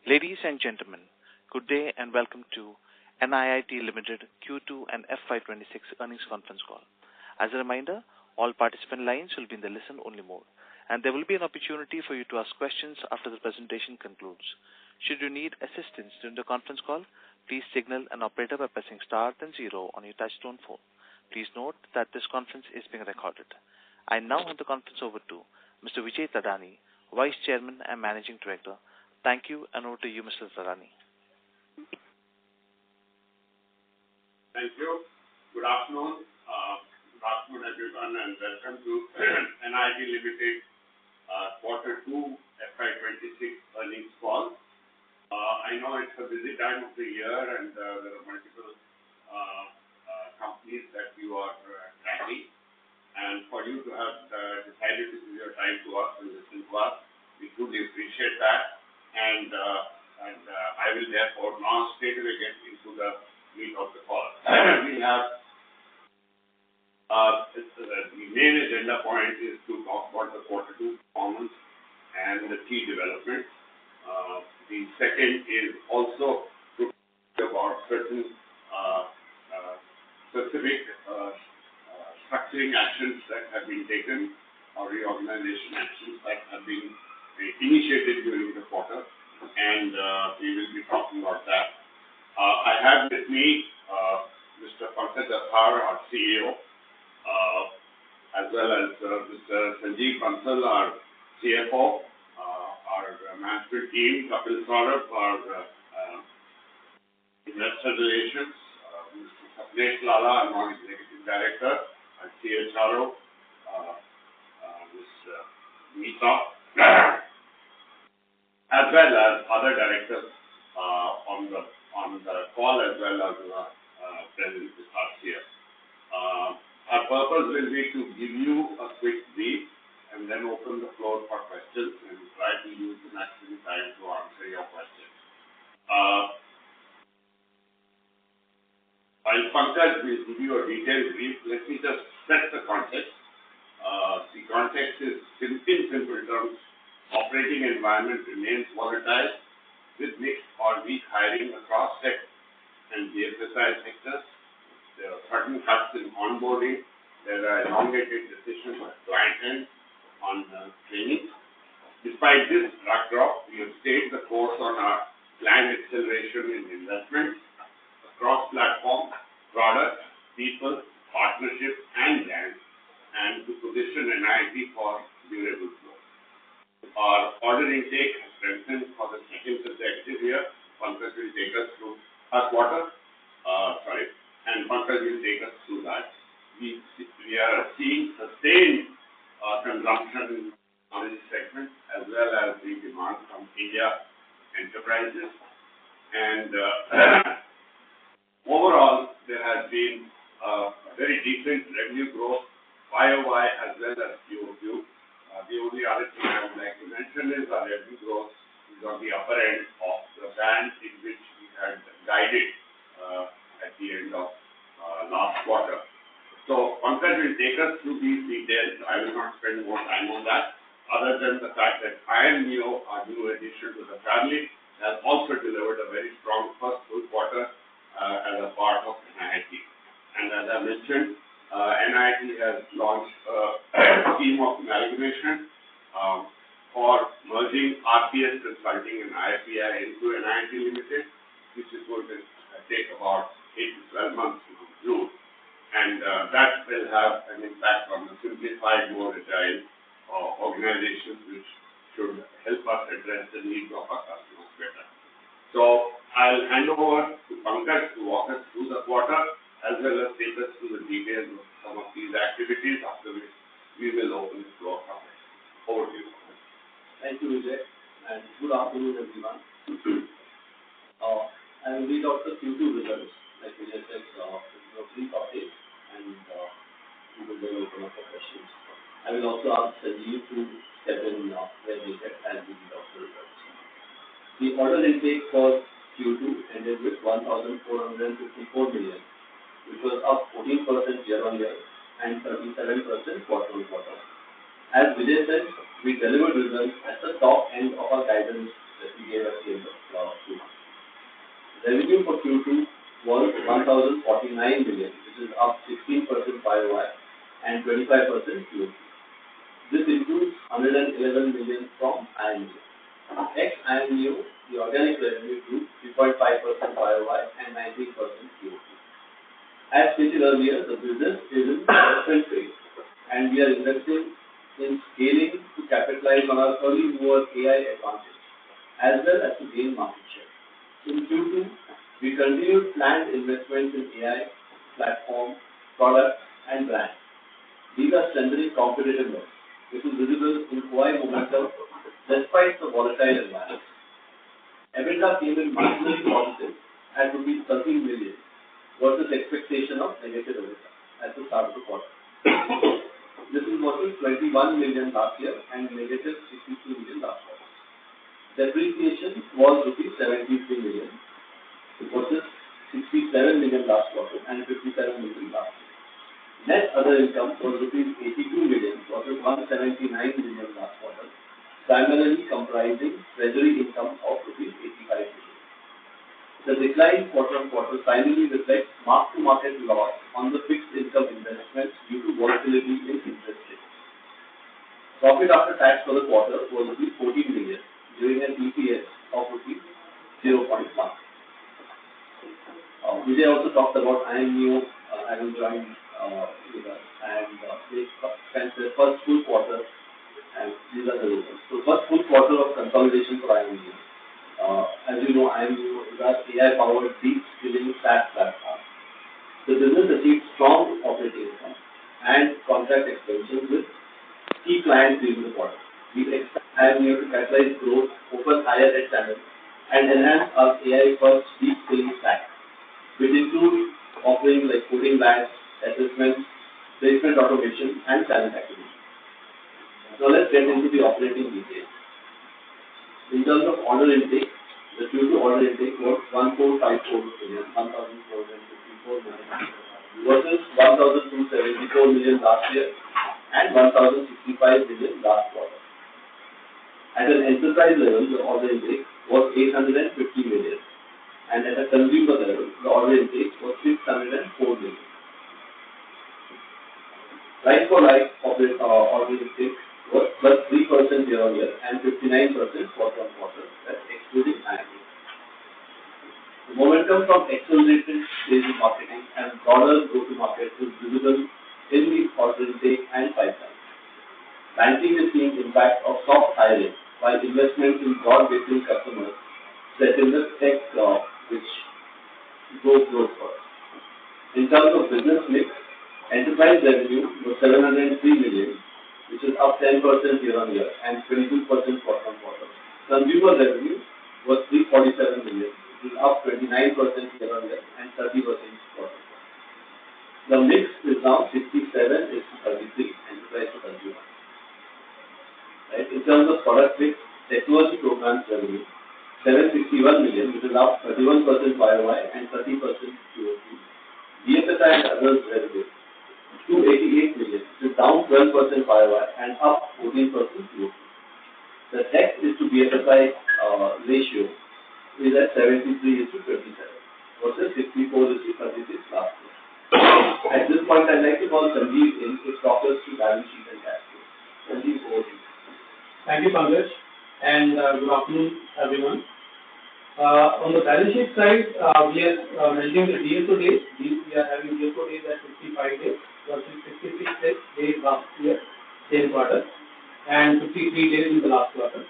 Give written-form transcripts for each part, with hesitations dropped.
Ladies and gentlemen, good day and welcome to NIIT Limited Q2 and FY26 earnings conference call. As a reminder, all participant lines will be in the listen-only mode, and there will be an opportunity for you to ask questions after the presentation concludes. Should you need assistance during the conference call, please signal an operator by pressing star then 0 on your touchtone phone. Please note that this conference is being recorded. I now hand the conference over to Mr. Vijay Thadani, Vice Chairman and Managing Director. Thank you, and over to you, Mr. Thadani. Thank you. Good afternoon. Good afternoon, everyone, and welcome to NIIT Limited Q2 FY26 earnings call. I know it's a busy time of the year, and there are multiple companies that you are tracking. And for you to have decided to give your time to us and listen to us, we truly appreciate that. And I will therefore now straight away get into the meat of the call. We have the main agenda point is to talk about the Q2 performance and the key developments. The second is also to talk about certain specific structuring actions that have been taken or reorganization actions that have been initiated during the quarter, and we will be talking about that. I have with me Mr. Pankaj Athar, our CEO, as well as Mr. Sanjeev Bansal, our CFO, our management team, Kapil Saurabh, our investor relations, Mr. Sapnesh Lala, our non-executive director, our CHRO, Ms. Meeta, as well as other directors on the call, as well as present with us here. Our purpose will be to give you a quick brief and then open the floor for questions and try to use the maximum time to answer your questions. While Pankaj will give you a detailed brief, let me just set the context. The context is, in simple terms, operating environment remains volatile with mixed or weak hiring across tech and BFSI sectors. There are certain cuts in onboarding. There are elongated decisions at client end on training. Despite this backdrop, we have stayed the course on our planned acceleration in investments across platforms, products, people, partnerships, and brands, and to position NIIT for durable growth. Our order intake has strengthened for the second consecutive year. Pankaj will take us through Pankaj will take us through that. We are seeing sustained consumption on this segment, as well as the demand from India enterprises. And overall, there has been a very decent revenue growth, YOY as well as QOQ. The only other thing I would like to mention is our revenue growth is on the upper end of the band in which we had guided at the end of last quarter. So Pankaj will take us through these details. I will not spend more time on that, other than the fact that IMNEO, our new addition to the family, has also delivered a very strong first full quarter as a part of NIIT. And as I mentioned, NIIT has launched a scheme of amalgamation for merging RPS Consulting and IFPI into NIIT Limited, which is going to take about 8 to 12 months to conclude. And that will have an impact on the simplified, more agile organizations, which should help us address the needs of our customers better. So I'll hand over to Pankaj to walk us through the quarter, as well as take us through the details of some of these activities, after which we will open the floor for questions. Over to you. Thank you, Vijay, and good afternoon, everyone. I will read out the Q2 results, like Vijay said, with a brief update, and we will then open up for questions. I will also ask Sanjeev to step in where they said, as we read out the results. The order intake for Q2 ended with 1,454 million, which was up 14% year-on-year and 37% quarter-on-quarter. As Vijay said, we delivered results at the top end of our guidance that we we gave at the end of Q1. Revenue for Q2 was 1,049 million, which is up 16% YOY and 25% QOQ. This includes 111 million from IMU. Ex-IMU, the organic revenue grew 3.5% YOY and 19% QOQ. As stated earlier, the business is in development phase, and we are investing in scaling to capitalize on our early mover AI advantage, as well as to gain market share. In Q2, we continued planned investments in AI, platform, product, and brand. These are strengthening competitiveness, which is visible in OI momentum despite the volatile environment. EBITDA came in marginally positive at rupees 13 million versus expectation of negative EBITDA at the start of the quarter. This is versus 21 million last year and negative 62 million last quarter. Depreciation was rupees 73 million versus 67 million last quarter and 57 million last year. Net other income was rupees 82 million versus 179 million last quarter, primarily comprising treasury income of rupees 85 million. The decline quarter-on-quarter primarily reflects mark-to-market loss on the fixed income investments due to volatility in interest rates. Profit after tax for the quarter was rupees 14 million, giving an EPS of rupees 0.1. Vijay also talked about IMU having joined with us, and they spent their first full quarter, and these are the results. So first full quarter of consolidation for IMU. As you know, IMU is our AI-powered deep skilling SaaS platform. The business achieved strong operating income and contract extensions with key clients during the quarter. We expect IMU to catalyze growth, open higher ed channels, and enhance our AI-first deep skilling stack, which includes offerings like coding labs, assessments, placement automation, and talent acquisition. Now let's get into the operating details. In terms of order intake, the Q2 order intake was 1,454 million, 1,454 million versus 1,274 million last year and 1,065 million last quarter. At an enterprise level, the order intake was 850 million, and at a consumer level, the order intake was 604 million. Like-for-like order intake was plus 3% year-on-year and 59% quarter-on-quarter, that's excluding IMU. The momentum from accelerated sales marketing and broader go-to-market is visible in the order intake and pipeline. Banking is seeing impact of soft hiring, while investments in broad-based customers set in the tech which drove growth for us. In terms of business mix, enterprise revenue was 703 million, which is up 10% year-on-year and 22% quarter-on-quarter. Consumer revenue was 347 million, which is up 29% year-on-year and 30% quarter-on-quarter. The mix is now 67:33, enterprise to consumer. Right? In terms of product mix, technology programs revenue 761 million, which is up 31% YOY and 30% QOQ. BFSI and others revenue 288 million, which is down 12% YOY and up 14% QOQ. The tech is to BFSI ratio is at 73:27 versus 64:36 last year. At this point, I'd like to call Sanjeev in to talk us through balance sheet and cash flow. Sanjeev, over to you. Thank you, Pankaj, and good afternoon, everyone. On the balance sheet side, we are managing the DSO days. We are having DSO days at 55 days versus 56 days last year, same quarter, and 53 days in the last quarter.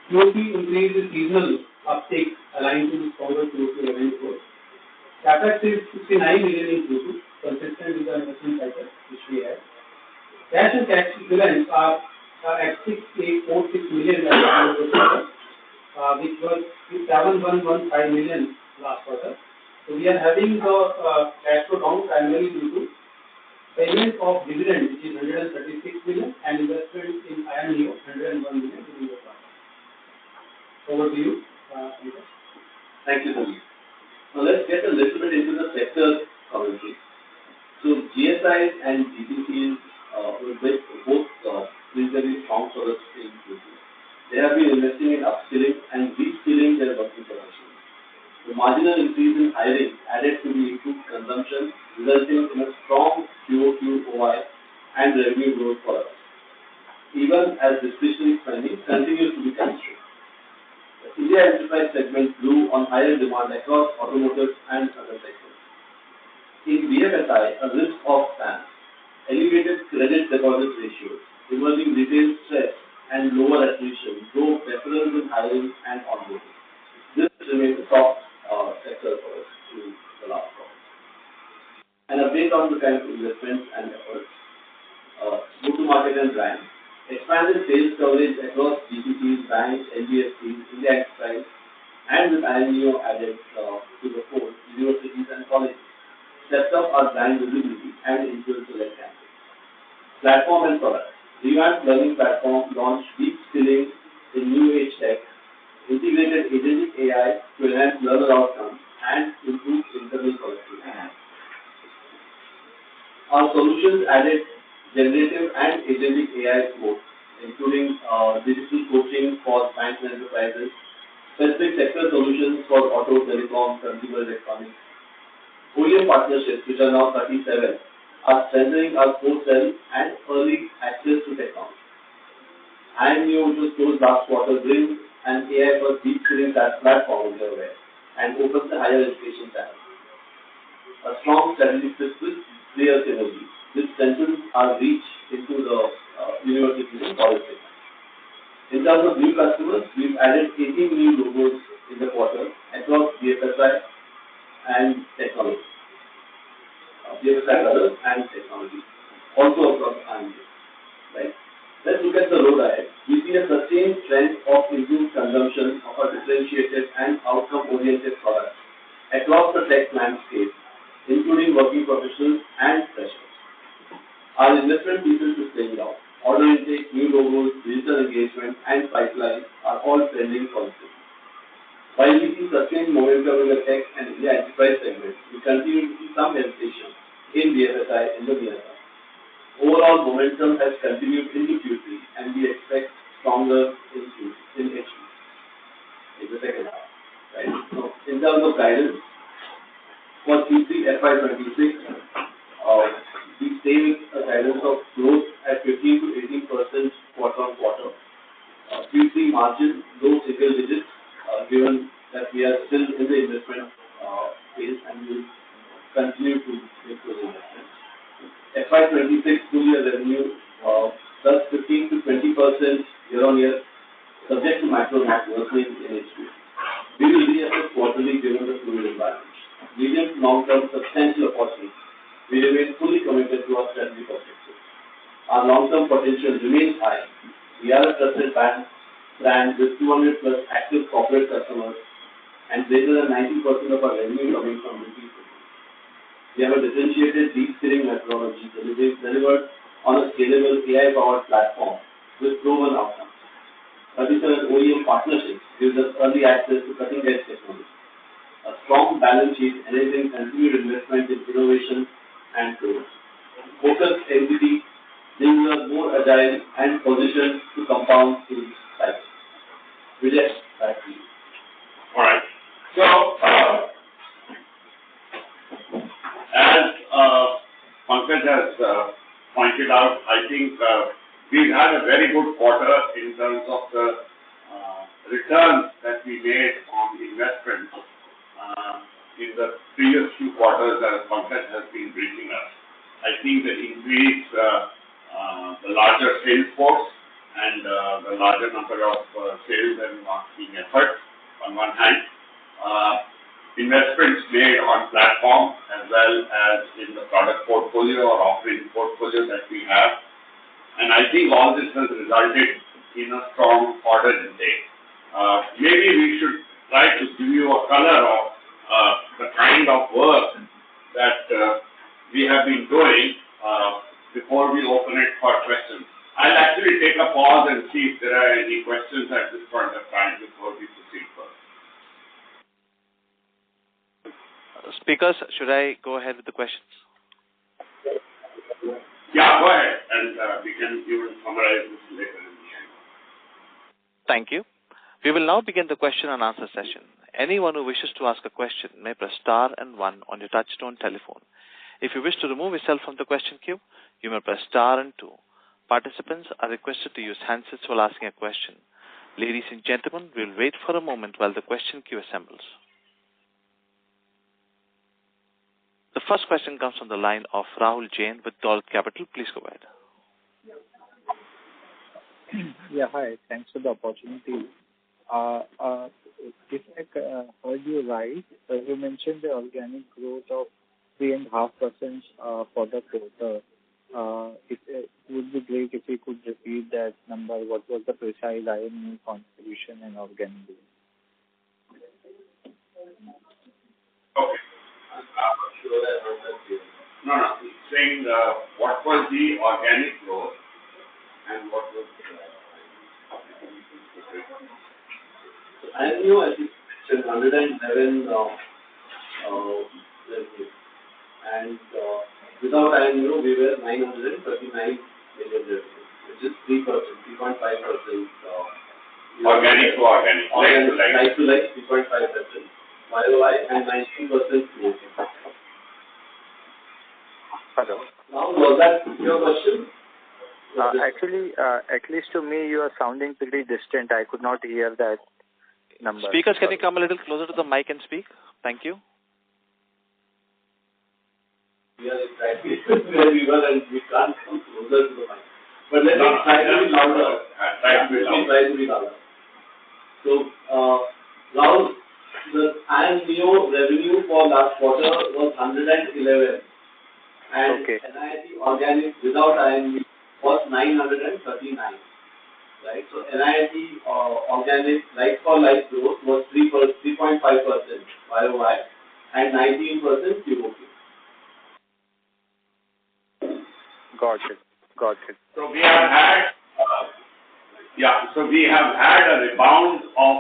QOQ increase is seasonal uptake aligned to the stronger QOQ revenue growth. CapEx is 69 million in Q2, consistent with the investment cycle which we have. Cash and cash equivalents are at 6,846 million at the end of the quarter, which was 7,115 million last quarter. So we are having the cash flow down primarily due to payment of dividend, which is 136 million, and investment in IMU, 101 million during the quarter. Over to you, Pankaj. Thank you, Sanjeev. Now let's get a little bit into the sector commentary. So GSIs and GCCs were both reasonably strong for us in Q2. they have been investing in upskilling and reskilling their working professionals. The marginal increase in hiring added to the improved consumption, resulting in a strong QOQ/OY and revenue growth for us, even as discretionary spending continues to be constrained. The India enterprise segment grew on higher demand across automotive and other sectors. In BFSI, a risk-off stance, elevated credit deposit ratios, emerging retail stress, and lower attrition drove preference in hiring and onboarding. This remains a top sector for us in the last quarter. An update on the kind of investments and efforts. Go-to-market and brand. Expanded sales coverage across GCCs, banks, NBFCs, India enterprise, and with IMEO added to the fold, universities and colleges. Stepped up our brand visibility and influencer-led campaigns. Platform and products. Revamped learning platform launched deep skilling in new age tech, integrated agentic AI to enhance learner outcomes and improve internal productivity. Our solutions added generative and agentic AI both, including digital coaching for banks and enterprises, specific sector solutions for auto, telecom, consumer electronics. OEM partnerships, which are now 37, are strengthening our post-sell and early access to technology. IMEO, which was closed last quarter, brings an AI for deep skilling platform in their way and opens the higher education channel. A strong strategic fit with clear synergy, which strengthens our reach into the universities and college segment. In terms of new customers, we've added 18 new logos in the quarter across BFSI and technology. BFSI others and technology, also across IMEO. Right. Let's look at the road ahead. We see a sustained trend of improved consumption of our differentiated and outcome-oriented products across the tech landscape, including working professionals and freshers. Our investment thesis is playing out. Order intake, new logos, digital engagement, and pipeline are all trending positively. While we see sustained momentum in the tech and India enterprise segment, we continue to see some hesitation in BFSI in the near term. Overall momentum has continued into Q3, and we expect stronger in H2, in the second half. Right? So, in terms of guidance, for Q2FY26, we stay with a guidance of growth at 15 to 18% quarter on quarter. Q3 margin, low single digits, given that we are still in the investment phase and will continue to make those investments. FY26 full year revenue plus 15 to 20% year on year, subject to macro not worsening in H2. We will reassess quarterly given the fluid environment. Medium to long term substantial opportunity. We remain fully committed to our strategic objectives. Our long term potential remains high. We are a trusted brand with 200 plus active corporate customers and greater than 90% of our revenue coming from repeat business. We have a differentiated deep skilling methodology delivered on a scalable AI-powered platform with proven outcomes. 37 OEM partnerships gives us early access to cutting-edge technology. A strong balance sheet enabling continued investment in innovation and growth. Focused entity brings us more agile and positioned to compound through cycles. Vijay, back to you. All right. So, as Pankaj has pointed out, I think we've had a very good quarter in terms of the returns that we made on investments in the previous few quarters as Pankaj has been briefing us. I think the increase, the larger sales force and the larger number of sales and marketing efforts on one hand, investments made on platform as well as in the product portfolio or offering portfolio that we have. And I think all this has resulted in a strong order intake. Maybe we should try to give you a color of the kind of work that we have been doing before we open it for questions. I'll actually take a pause and see if there are any questions at this point of time before we proceed further. Speakers, should I go ahead with the questions? Yeah, go ahead, and we can even summarize this later in the end. Thank you. We will now begin the question and answer session. Anyone who wishes to ask a question may press star and one on your touchtone telephone. If you wish to remove yourself from the question queue, you may press star and two. Participants are requested to use handsets while asking a question. Ladies and gentlemen, we'll wait for a moment while the question queue assembles. The first question comes from the line of Rahul Jain with Dolat Capital. Please go ahead. Yeah, hi. Thanks for the opportunity. If I heard you right, you mentioned the organic growth of 3.5% for the quarter. It would be great if you could repeat that number. What was the precise IMU contribution and organic growth? Okay. Sure that I heard you. No. He's saying what was the organic growth and what was IMU, I think it's 111 revenue. And without IMU, we were 939 million revenue, which is 3%, 3.5%. Organic to organic. Like to like, 3.5%. YOY and 19% growth. Hello. Now, was that your question? Actually, at least to me, you are sounding pretty distant. I could not hear that number. Speakers, can you come a little closer to the mic and speak? Thank you. We are exactly where we were and we can't come closer to the mic. But let me try to be louder. Try to be louder. So, now, the IMU revenue for last quarter was 111. And okay. NIIT organic without IMU was 939. Right? So NIIT organic like-for-like growth was 3.5% YOY and 19% QOQ. Got it. So we have had a rebound of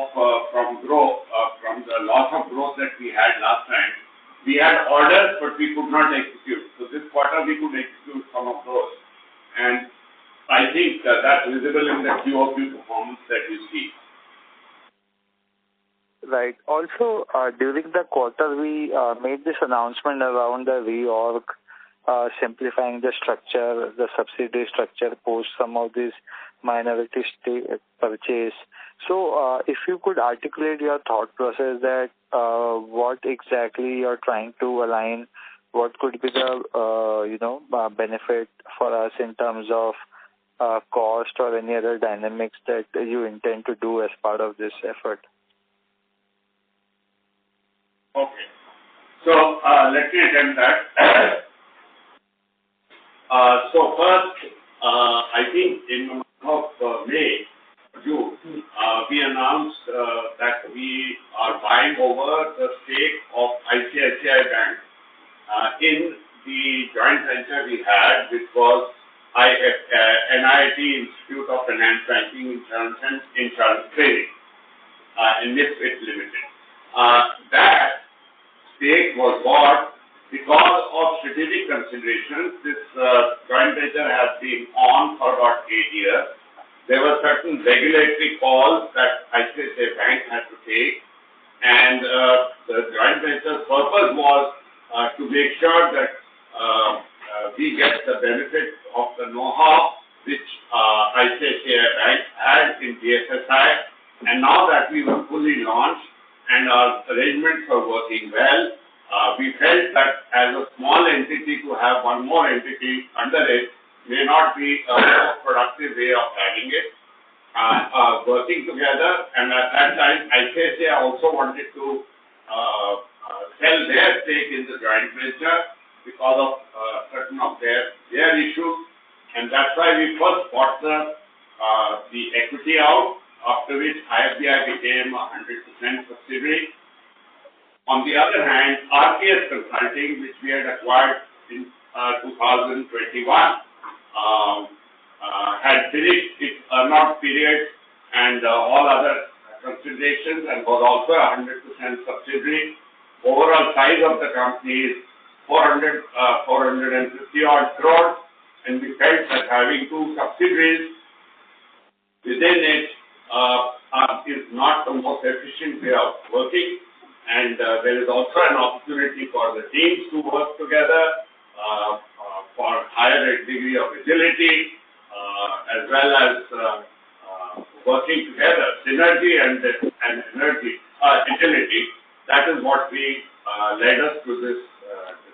from growth from the loss of growth that we had last time. We had orders, but we could not execute. So this quarter we could execute some of those, and I think that's visible in the QOQ performance that you see. Right. Also, during the quarter, we made this announcement around the reorg, simplifying the structure, the subsidiary structure, post some of these minority purchase. So, if you could articulate your thought process that what exactly you're trying to align, what could be the benefit for us in terms of cost or any other dynamics that you intend to do as part of this effort? Okay. So let me attempt that. So first, I think in the month of June, we announced that we are buying over the stake of ICICI Bank in the joint venture we had, which was NIIT Institute of Finance, Banking, Insurance and Insurance Trading, NIIT Limited. That stake was bought because of strategic considerations. This joint venture has been on for about 8 years. There were certain regulatory calls that ICICI Bank had to take, and the joint venture's purpose was to make sure that we get the benefit of the know-how which ICICI Bank had in BFSI. And now that we were fully launched and our arrangements are working well, we felt that as a small entity to have one more entity under it may not be a more productive way of having it working together. And at that time, ICICI also wanted to sell their stake in the joint venture because of certain of their issues, and that's why we first bought the equity out, after which IFBI became a 100% subsidiary. On the other hand, RPS Consulting, which we had acquired in 2021, had finished its earn-out period and all other considerations and was also a 100% subsidiary. Overall size of the company is 450 odd crores, and we felt that having two subsidiaries within it is not the most efficient way of working, and there is also an opportunity for the teams to work together for higher degree of agility, as well as working together, synergy and energy, agility. That is what led us to this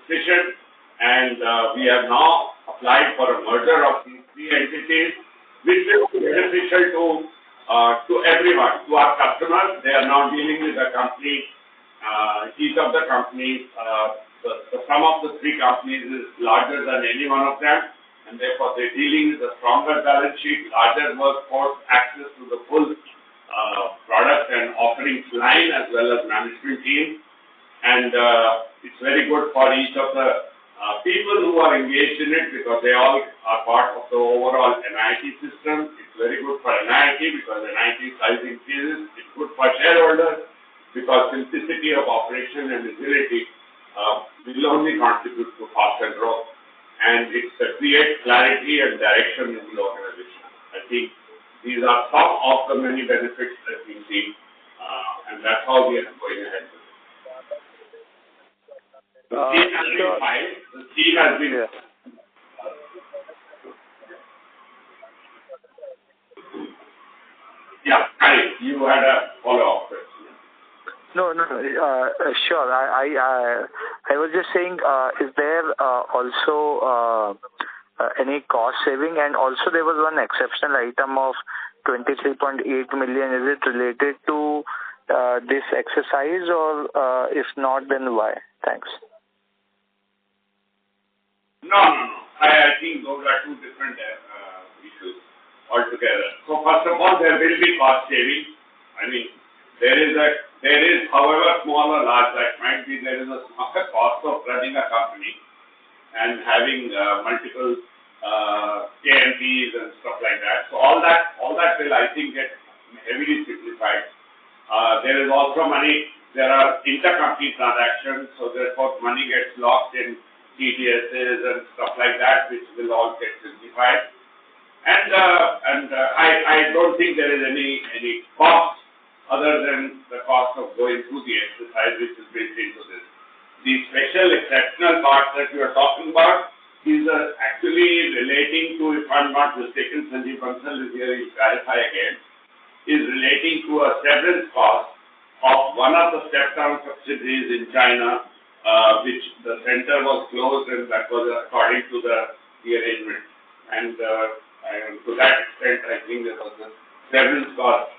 decision, and we have now applied for a merger of these three entities, which will be beneficial to everyone, to our customers. They are now dealing with a company, each of the companies, the sum of the three companies is larger than any one of them, and therefore they're dealing with a stronger balance sheet, larger workforce, access to the full product and offerings line as well as management team. And it's very good for each of the people who are engaged in it, because they all are part of the overall NIIT system. It's very good for NIIT because NIIT size increases. It's good for shareholders because simplicity of operation and agility will only contribute to faster growth. And it creates clarity and direction in the organization. I think these are some of the many benefits that we see, and that's how we are going ahead with it. The team has been filed. The team has been. Yeah, Harry, you had a follow-up question. No, sure. I was just saying, is there also any cost saving? And also there was one exceptional item of 23.8 million. Is it related to this exercise, or if not, then why? Thanks. No. I think those are two different issues altogether. So first of all, there will be cost saving. I mean, there is, however small or large that might be, there is a cost of running a company and having multiple KMPs and stuff like that. So all that will, I think, get heavily simplified. There is also money. There are intercompany transactions, so therefore money gets locked in TDSs and stuff like that, which will all get simplified. And I don't think there is any cost other than the cost of going through the exercise which is built into this. The special exceptional part that you are talking about is actually relating to, if I'm not mistaken, Sanjeev Bansal is here, he'll clarify again, is relating to a severance cost of one of the step-down subsidiaries in China, which the center was closed, and that was according to the arrangement. And to that extent, I think there was a severance cost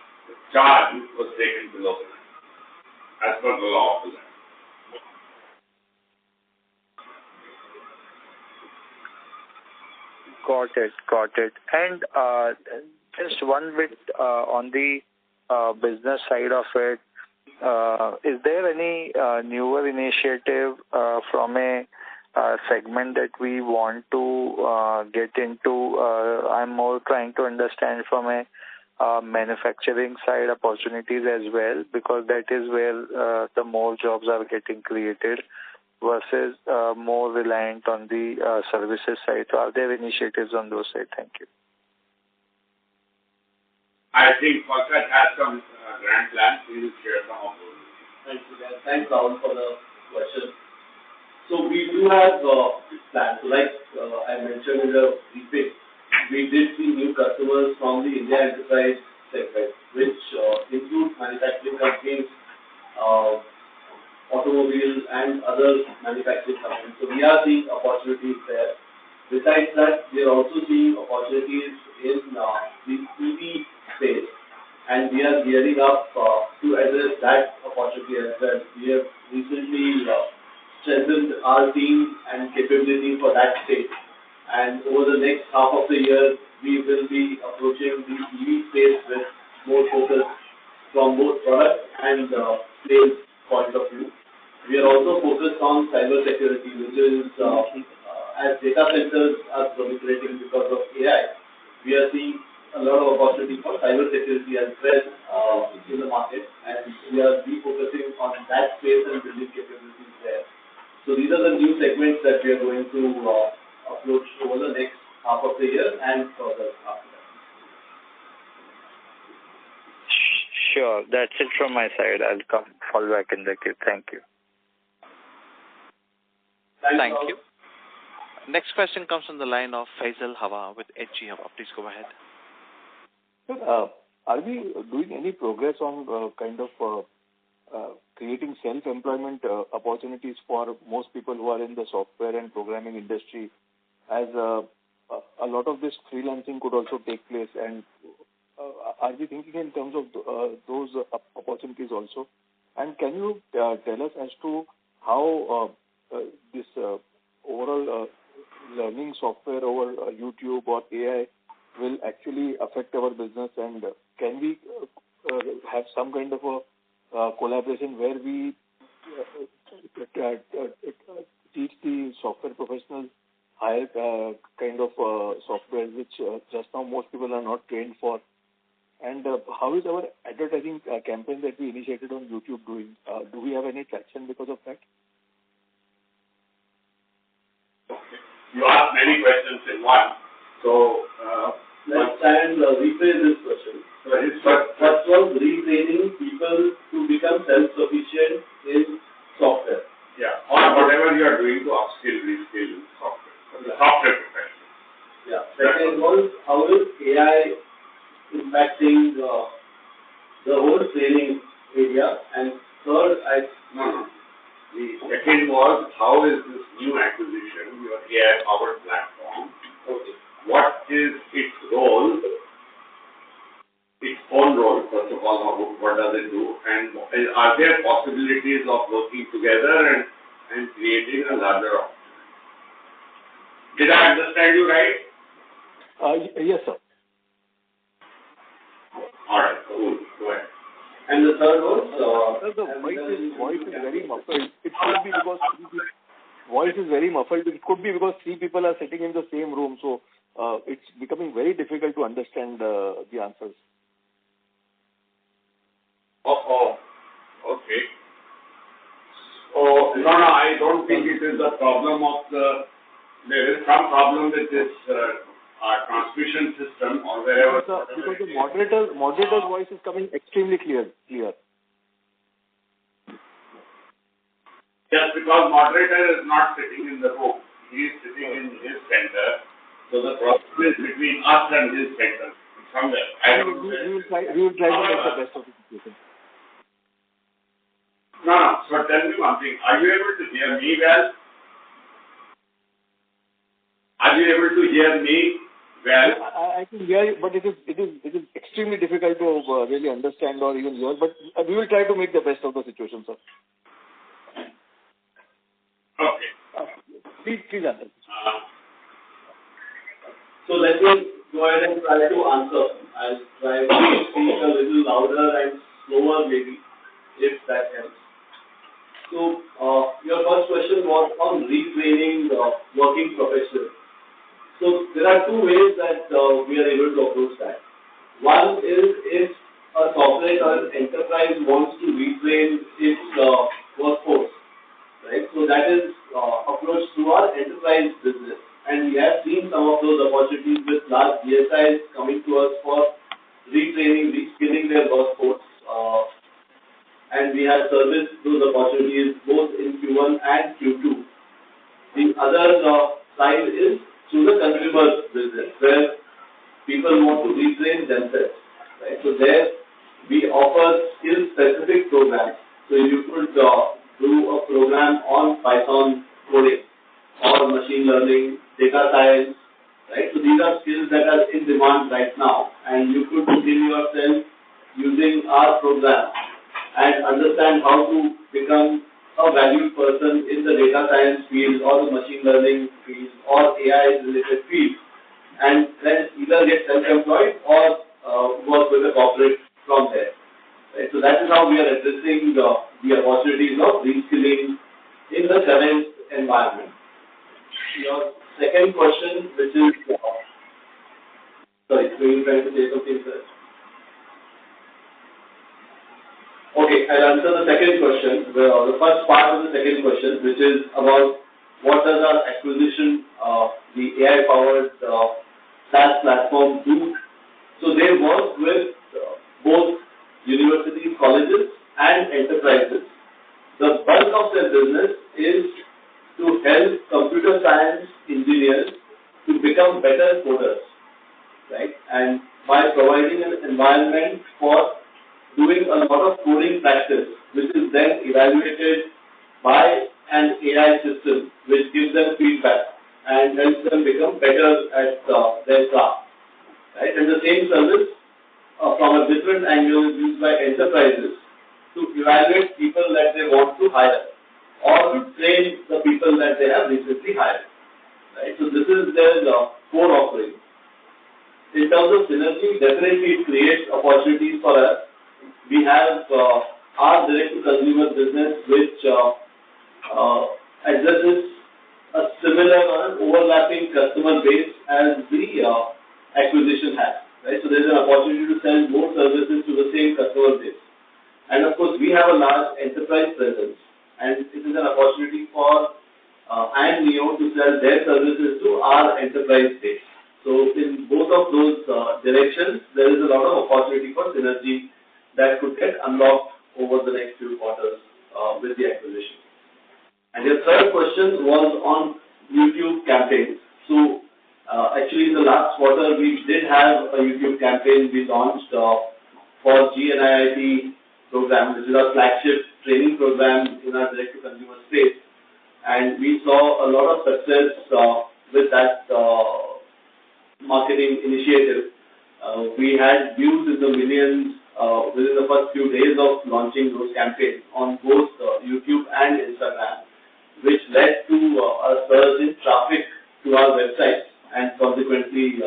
charge which was taken below the line, as per the law of the land. Got it. And just one bit on the business side of it, is there any newer initiative from a segment that we want to get into? I'm more trying to understand from a manufacturing side opportunities as well, because that is where the more jobs are getting created versus more reliant on the services side. So are there initiatives on those sides? Thank you. I think Pankaj has some grand plans. He will share some of those. Thanks, Rahul, for the question. So we do have plans. So like I mentioned in the briefing, we did see new customers from the India enterprise segment, which includes manufacturing companies, automobiles, and other manufacturing companies. So we are seeing opportunities there. Besides that, we are also seeing opportunities in the EV space, and we are gearing up to address that opportunity as well. We have recently strengthened our team and capability for that space. And over the next half of the year, we will be approaching the EV space with more focus from both product and sales point of view. We are also focused on cyber security, which is as data centers are proliferating because of AI, we are seeing a lot of opportunity for cyber security as well in the market, and we are refocusing on that space and building capabilities there. So these are the new segments that we are going to approach over the next half of the year and further after that. Sure. That's it from my side. I'll fall back in the queue. Thank you. Thank you. Next question comes from the line of Faisal Hawa with HG Hawa. Please go ahead. Are we doing any progress on creating self-employment opportunities for most people who are in the software and programming industry, as a lot of this freelancing could also take place? And are we thinking in terms of those opportunities also? And can you tell us as to how this overall learning software over YouTube or AI will actually affect our business? And can we have some kind of a collaboration where we teach the software professionals higher kind of software which just now most people are not trained for? And how is our advertising campaign that we initiated on YouTube doing? Do we have any traction because of that? You asked many questions in one. So, let's try and rephrase this question. So his First was retraining people to become self-sufficient in software. Yeah, or whatever you are doing to upskill, reskill software. The software profession. Yeah. Second was how is AI impacting the whole training area, and third, The second was, how is this new acquisition, your AI-powered platform, what is its role, its own role, first of all, what does it do, and are there possibilities of working together and creating a larger opportunity? Did I understand you right? Yes, sir. All right, cool. Go ahead. And the third was The voice is very muffled. It could be because voice is very muffled. It could be because three people are sitting in the same room, so it's becoming very difficult to understand the answers. Okay. So, no, I don't think it is a problem of there is some problem with this transmission system or wherever. Because the moderator's voice is coming extremely clear. Just because moderator is not sitting in the room, he is sitting in his center. So the problem is between us and his center. Somewhere. We will try to make the best of the situation. No. So tell me one thing. Are you able to hear me well? Are you able to hear me well? I can hear you, but it is extremely difficult to really understand or even hear. But we will try to make the best of the situation, sir. Okay. Please answer. So let me go ahead and try to answer. I'll try to speak a little louder and slower maybe, if that helps. So your first question was on retraining working professionals. So there are two ways that we are able to approach that. One is if a corporate or an enterprise wants to retrain its workforce, right? So that is approached through our enterprise business. And we have seen some of those opportunities with large GSIs coming to us for retraining, reskilling their workforce. And we have serviced those opportunities both in Q1 and Q2. The other side is through the consumer business, where people want to retrain themselves. Right? So there we offer skill-specific programs. So you could do a program on Python coding or machine learning, data science, right? So these are skills that are in demand right now, and you could skill yourself using our program and understand how to become a valued person in the data science field or the machine learning field or AI-related field, and then either get self-employed or work with a corporate from there. Right? So that is how we are addressing the opportunities of reskilling in the current environment. Your second question, which is, sorry, were you trying to say something, sir? Okay, I'll answer the second question, the first part of the second question, which is about what does our acquisition of the AI-powered SaaS platform do. So they work with both universities, colleges, and enterprises. The bulk of their business is to help computer science engineers to become better coders, right? And by providing an environment for doing a lot of coding practice, which is then evaluated by an AI system, which gives them feedback and helps them become better at their craft, right? And the same service from a different angle is used by enterprises to evaluate people that they want to hire or to train the people that they have recently hired, right? So this is their core offering. In terms of synergy, definitely it creates opportunities for us. We have our direct-to-consumer business, which addresses a similar or an overlapping customer base as the acquisition has, right? So there's an opportunity to sell more services to the same customer base. And of course, we have a large enterprise presence, and it is an opportunity for NIIT to sell their services to our enterprise base. So in both of those directions, there is a lot of opportunity for synergy that could get unlocked over the next few quarters with the acquisition. And your third question was on YouTube campaigns. So actually in the last quarter, we did have a YouTube campaign we launched for NIIT program, which is our flagship training program in our direct-to-consumer space. And we saw a lot of success with that marketing initiative. We had views in the millions within the first few days of launching those campaigns on both YouTube and Instagram, which led to a surge in traffic to our website and consequently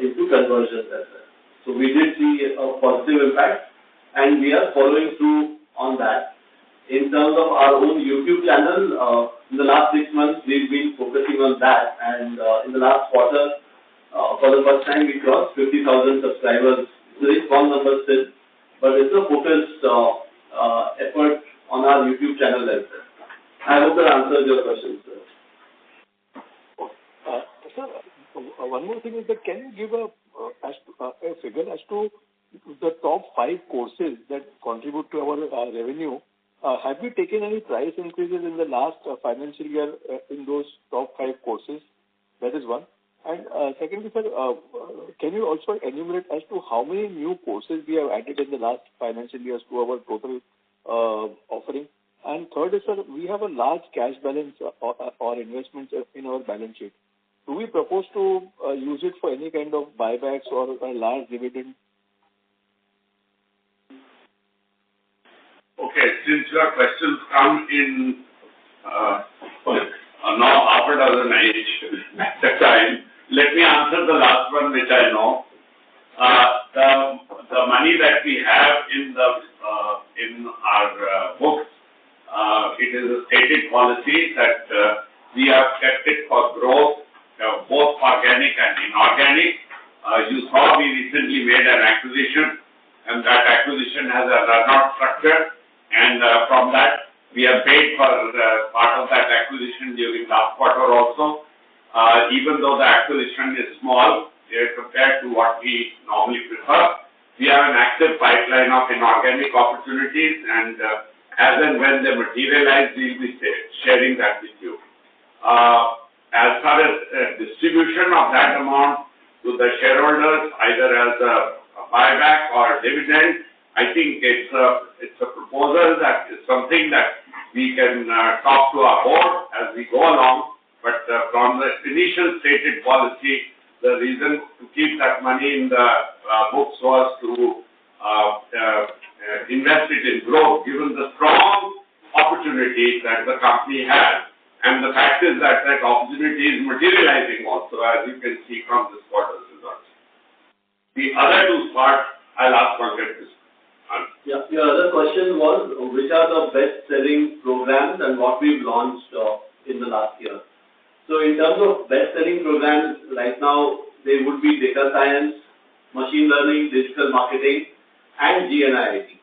into conversions as well. So we did see a positive impact, and we are following through on that. In terms of our own YouTube channel, in the last 6 months, we've been focusing on that, and in the last quarter, for the first time, we crossed 50,000 subscribers. It's a very small number still, but it's a focused effort on our YouTube channel as well. I hope that answers your question, sir. Sir, one more thing is that can you give a figure as to the top 5 courses that contribute to our revenue? Have we taken any price increases in the last financial year in those top 5 courses? That is one. And secondly, sir, can you also enumerate as to how many new courses we have added in the last financial years to our total offering? And third is, sir, we have a large cash balance or investments in our balance sheet. Do we propose to use it for any kind of buybacks or a large dividend? Okay, since your questions come in now half a dozen each at the time, let me answer the last one, which I know. The money that we have in our books, it is a stated policy that we have kept it for growth, both organic and inorganic. You saw we recently made an acquisition, and that acquisition has a run-out structure, and from that we have paid for part of that acquisition during last quarter also. Even though the acquisition is small compared to what we normally prefer, we have an active pipeline of inorganic opportunities, and as and when they materialize, we will be sharing that with you. As far as distribution of that amount to the shareholders, either as a buyback or dividend, I think it's a proposal that is something that we can talk to our board as we go along. But from the initial stated policy, the reason to keep that money in the books was to invest it in growth, given the strong opportunity that the company has. And the fact is that that opportunity is materializing also, as you can see from this quarter's results. The other two parts, I'll ask Pankaj to answer. Yeah, your other question was, which are the best-selling programs and what we've launched in the last year. So in terms of best-selling programs, right now, they would be data science, machine learning, digital marketing, and NIIT,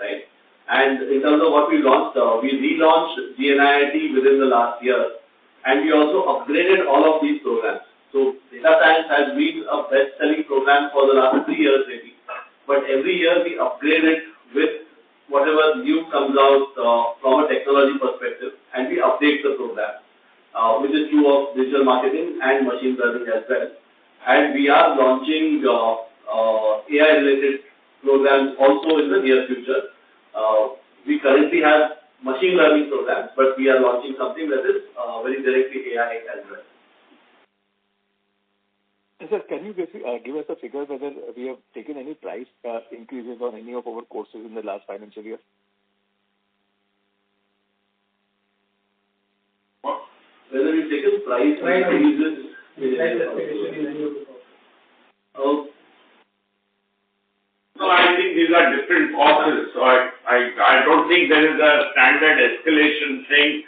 right? And in terms of what we launched, we relaunched NIIT within the last year, and we also upgraded all of these programs. So data science has been a best-selling program for the last 3 years maybe, but every year we upgrade it with whatever new comes out from a technology perspective, and we update the program, which is true of digital marketing and machine learning as well. And we are launching AI-related programs also in the near future. We currently have machine learning programs, but we are launching something that is very directly AI as well. Sir, can you give us a figure whether we have taken any price increases on any of our courses in the last financial year? Whether we've taken price increases in any of the courses? No, I think these are different courses, so I don't think there is a standard escalation thing.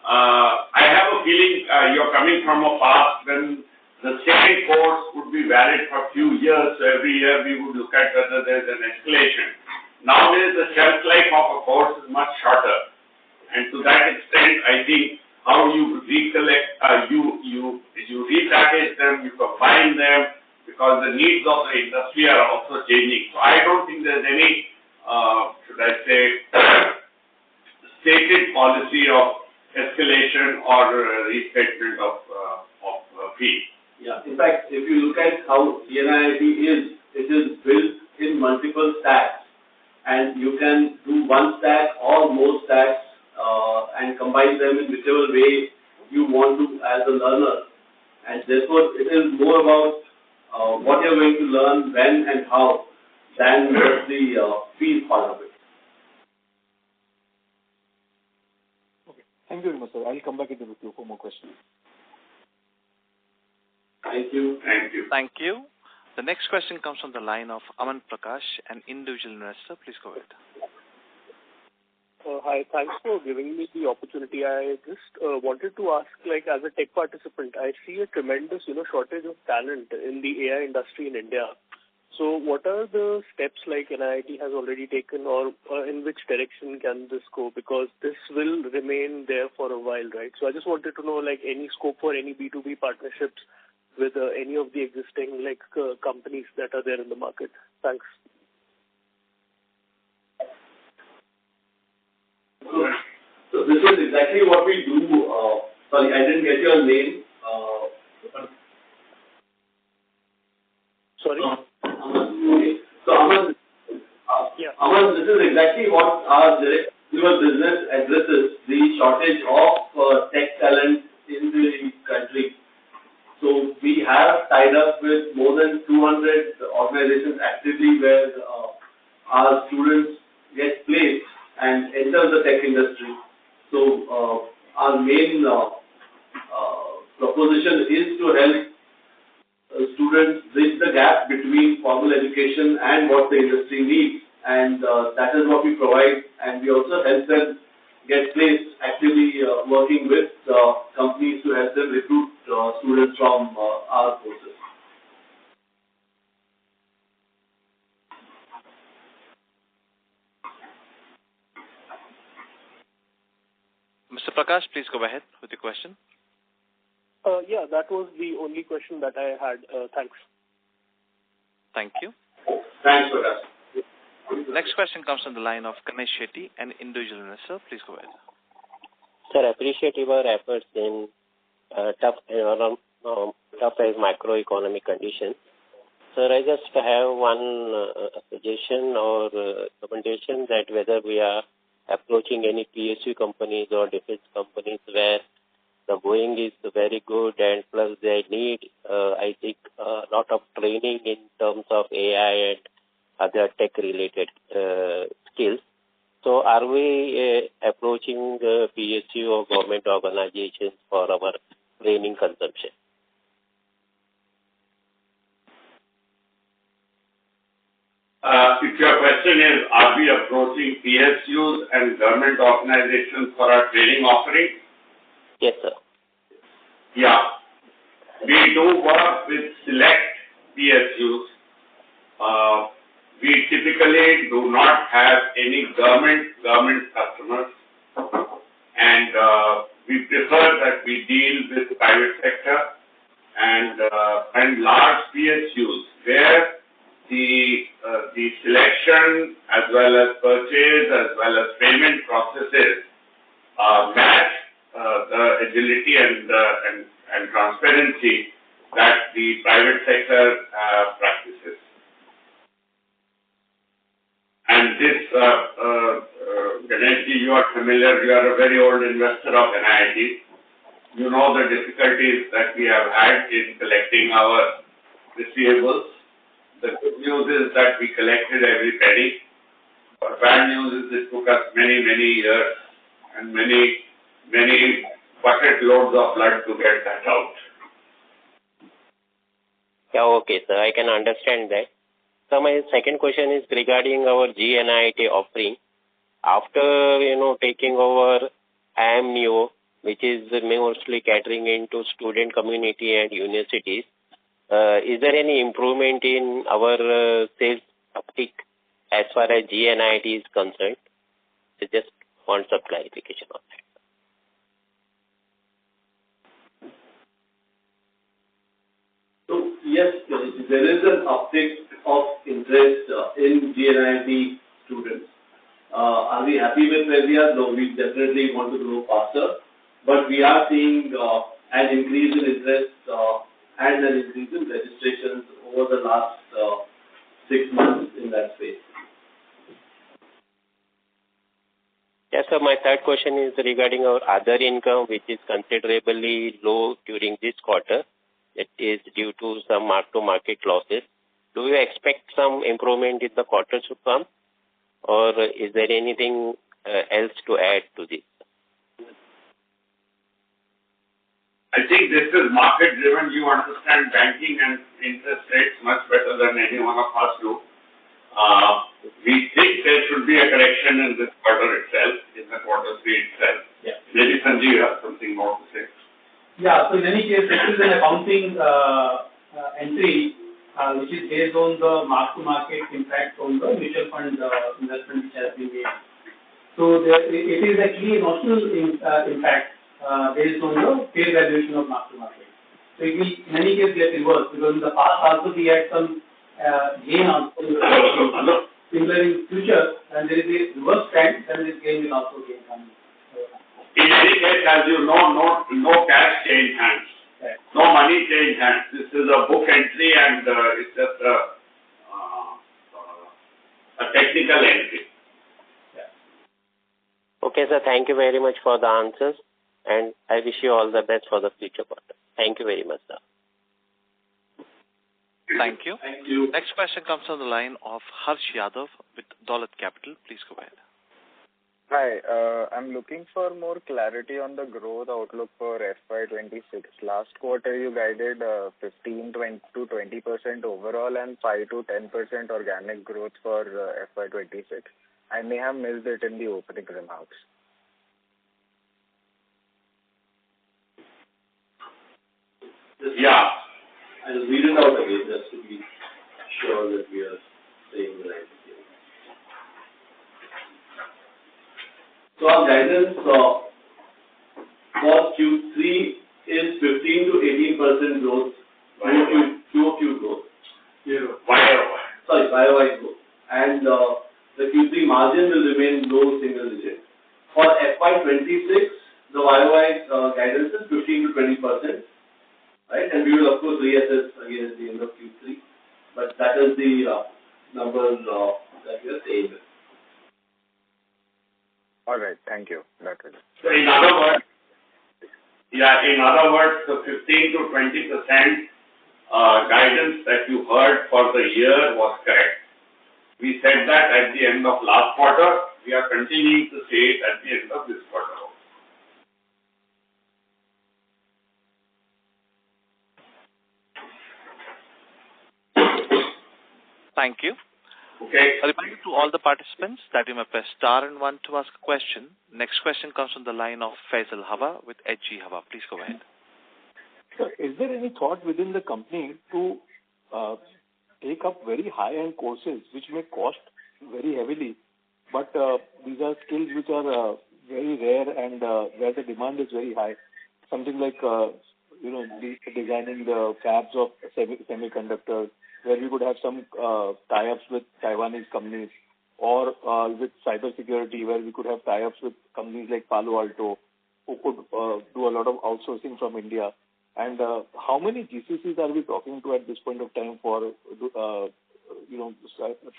I have a feeling you're coming from a past when the same course would be valid for a few years, so every year we would look at whether there's an escalation. Nowadays, the shelf life of a course is much shorter, and to that extent, I think how you recollect, you repackage them, you combine them, because the needs of the industry are also changing. So I don't think there's any, should I say, stated policy of escalation or restatement of fee. Yeah, in fact, if you look at how NIIT is, it is built in multiple stacks, and you can do one stack or more stacks and combine them in whichever way you want to as a learner. And therefore, it is more about what you're going to learn, when and how, than just the fee part of it. Okay. Thank you very much, sir. I'll come back into the queue for more questions. Thank you. Thank you. Thank you. The next question comes from the line of Aman Prakash, an individual investor. Please go ahead. Hi, thanks for giving me the opportunity. I just wanted to ask, as a tech participant, I see a tremendous, shortage of talent in the AI industry in India. So what are the steps NIIT has already taken, or in which direction can this go? Because this will remain there for a while, right? So I just wanted to know, any scope for any B2B partnerships with any of the existing, companies that are there in the market. Thanks. So this is exactly what we do. Sorry, I didn't get your name. Sorry? Okay. So Aman, Yeah. Aman, this is exactly what our direct consumer business addresses, the shortage of tech talent in the country. So we have tied up with more than 200 organizations actively where our students get placed and enter the tech industry. So our main proposition is to help students bridge the gap between formal education and what the industry needs, and that is what we provide. And we also help them get placed, actively working with companies to help them recruit students from our courses. Mr. Prakash, please go ahead with your question. Yeah, that was the only question that I had. Thanks. Thank you. Thanks for that. Next question comes from the line of Ganesh Shetty, an individual investor. Please go ahead. Sir, I appreciate your efforts in tough as macroeconomic conditions. Sir, I just have one suggestion or recommendation that whether we are approaching any PSU companies or defense companies where the going is very good and plus they need, I think, a lot of training in terms of AI and other tech-related skills. So are we approaching the PSU or government organizations for our training consumption? If your question is, are we approaching PSUs and government organizations for our training offerings? Yes, sir. Yeah. We do work with select PSUs. We typically do not have any government customers, and we prefer that we deal with private sector and large PSUs where the selection as well as purchase as well as payment processes match the agility and transparency that the private sector practices. And this, Ganeshji, you are familiar, you are a very old investor of NIIT. You know the difficulties that we have had in collecting our receivables. The good news is that we collected every penny. But bad news is it took us many, many years and many bucket loads of blood to get that out. Yeah, okay, sir. I can understand that. So my second question is regarding our GNIIT offering. After, taking over IMNEO, which is mostly catering into student community and universities, is there any improvement in our sales uptick as far as GNIIT is concerned? I just want some clarification on that. So yes, there is an uptick of interest in GNIIT students. Are we happy with where we are? No, we definitely want to grow faster. But we are seeing an increase in interest and an increase in registrations over the last 6 months in that space. Yes, sir. My third question is regarding our other income, which is considerably low during this quarter. It is due to some mark-to-market losses. Do you expect some improvement in the quarters to come, or is there anything else to add to this? I think this is market-driven. You understand banking and interest rates much better than any one of us do. We think there should be a correction in this quarter itself, in the quarter 3 itself. Yeah. Maybe Sanjeev, you have something more to say. Yeah, so in any case, this is an accounting entry which is based on the mark-to-market impact on the mutual fund investment which has been made. So it is actually a notional impact based on the fair valuation of mark-to-market. So it will in any case get reversed, because in the past also we had some gain also similar in future, and there is a reverse trend, then this gain will also gain coming. In any case, as you know, no cash change hands, Right. no money change hands. This is a book entry and it's just a technical entry. Yeah. Okay, sir. Thank you very much for the answers, and I wish you all the best for the future quarter. Thank you very much, sir. Thank you. Thank you. Next question comes on the line of Harsh Yadav with Dolat Capital. Please go ahead. Hi, I'm looking for more clarity on the growth outlook for FY26. Last quarter, you guided 15 to 20% overall and 5 to 10% organic growth for FY26. I may have missed it in the opening remarks. Yeah. I'll read it out again just to be sure that we are saying the right thing. So our guidance for Q3 is 15 to 18% growth, QOQ growth. YOY growth. And the Q3 margin will remain low single digit. For FY26, the YOY guidance is 15 to 20%. Right? And we will of course reassess again at the end of Q3. But that is the numbers that we are saying. All right, thank you. That was it. So in other words, the 15 to 20% guidance that you heard for the year was correct. We said that at the end of last quarter. We are continuing to say it at the end of this quarter. Thank you. Okay. A reminder to all the participants that you may press star and 1 to ask a question. Next question comes from the line of Faisal Hawa with HG Hawa. Please go ahead. Sir, is there any thought within the company to take up very high-end courses which may cost very heavily, but these are skills which are very rare and where the demand is very high? Something like, designing the fabs of semiconductors where we could have some tie-ups with Taiwanese companies, or with cybersecurity, where we could have tie-ups with companies like Palo Alto, who could do a lot of outsourcing from India. And how many GCCs are we talking to at this point of time for,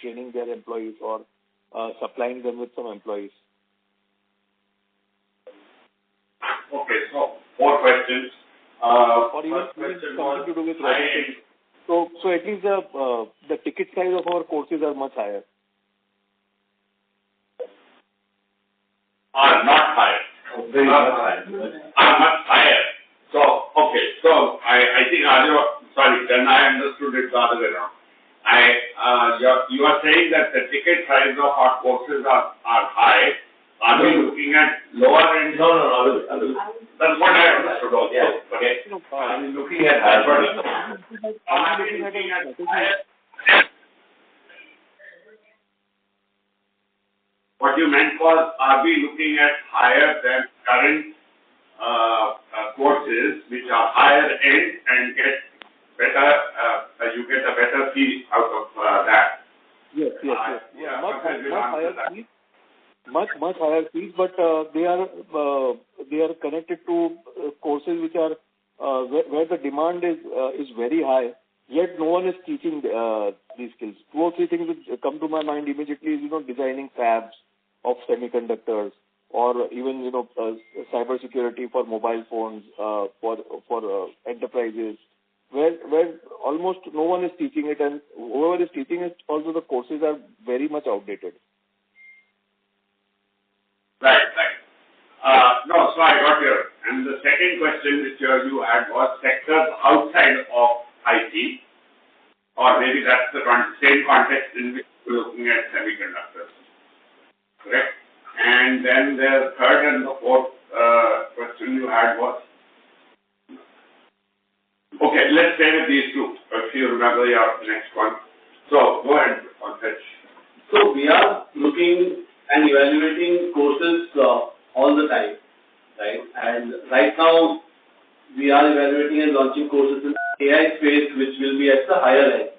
training their employees or supplying them with some employees? Okay, so 4 questions. Or even something to do with robotics. So at least the ticket size of our courses are much higher. Are not higher. Very much higher. Are much higher. So, okay, so I think then I understood it the other way around. You are saying that the ticket size of our courses are high. Are we looking at lower end? No. That's what I understood also. Yeah. Okay. I'm looking at higher. Are we looking at higher? What you meant was, are we looking at higher than current courses which are higher end and get better, you get a better fee out of that? Yes. Much higher fees, but they are connected to courses which are where the demand is very high, yet no one is teaching these skills. 2 or 3 things which come to my mind immediately is, designing fabs of semiconductors, or even, cyber security for mobile phones, for enterprises, where almost no one is teaching it, and whoever is teaching it, also the courses are very much outdated. Right. No, so I got your. And the second question which you had was sectors outside of IT, or maybe that's the same context in which we're looking at semiconductors. Correct? And then the third and the fourth question you had was? Okay, let's stay with these 2, if you remember your next one. So, go ahead, Pankaj. So we are looking and evaluating courses all the time, right? And right now, we are evaluating and launching courses in the AI space, which will be at the higher end.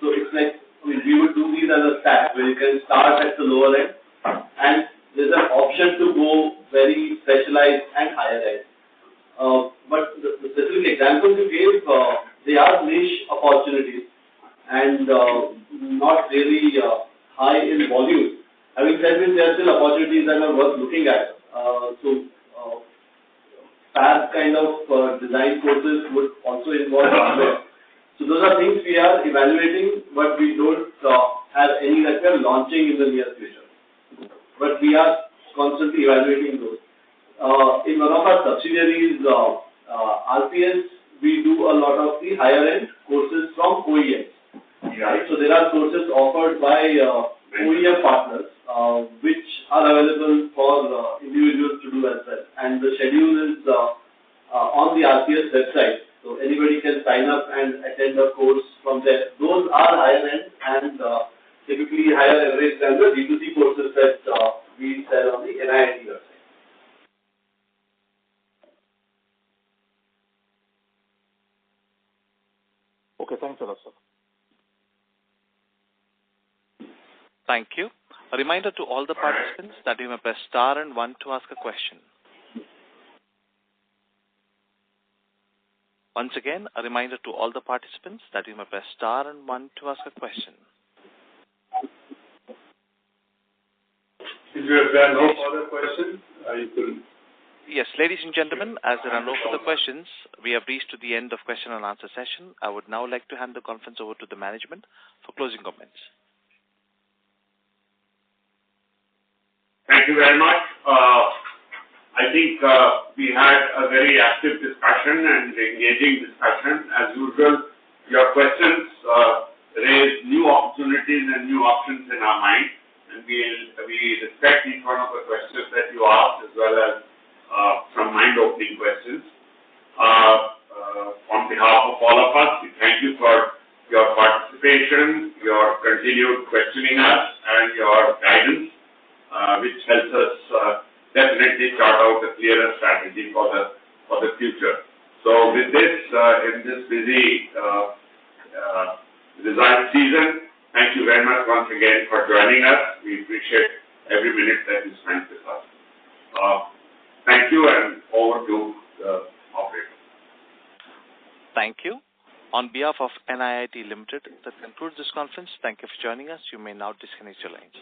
So it's like, we would do these as a stack, where you can start at the lower end, and there's an option to go very specialized and higher end. But the specific examples you gave, they are niche opportunities and not really high in volume. Having said this, there are still opportunities that are worth looking at. Fab kind of design courses would also involve hardware. So those are things we are evaluating, but we don't have any that we are launching in the near future. But we are constantly evaluating those. In one of our subsidiaries, RPS, we do a lot of the higher end courses from OEMs. Right? So there are courses offered by OEM partners, which are available for individuals to do as well. And the schedule is on the RPS website. So anybody can sign up and attend a course from there. Those are higher end and typically higher average than the D2C courses that we sell on the NIIT website. Okay, thanks a lot, sir. Thank you. A reminder to all the participants that you may press star and 1 to ask a question. Once again, a reminder to all the participants that you may press star and 1 to ask a question. If there are no further questions, you can. Yes, ladies and gentlemen, as there are no further questions, we have reached to the end of question and answer session. I would now like to hand the conference over to the management for closing comments. Thank you very much. I think we had a very active discussion and engaging discussion. As usual, your questions raise new opportunities and new options in our mind, and we respect each one of the questions that you asked, as well as some mind-opening questions. On behalf of all of us, we thank you for your participation, your continued questioning us, and your guidance, which helps us definitely chart out a clearer strategy for the future. So with this, in this busy result season. Thank you very much once again for joining us. We appreciate every minute that you spent with us. Thank you, and over to the operator. Thank you. On behalf of NIIT Limited, that concludes this conference. Thank you for joining us. You may now disconnect your lines.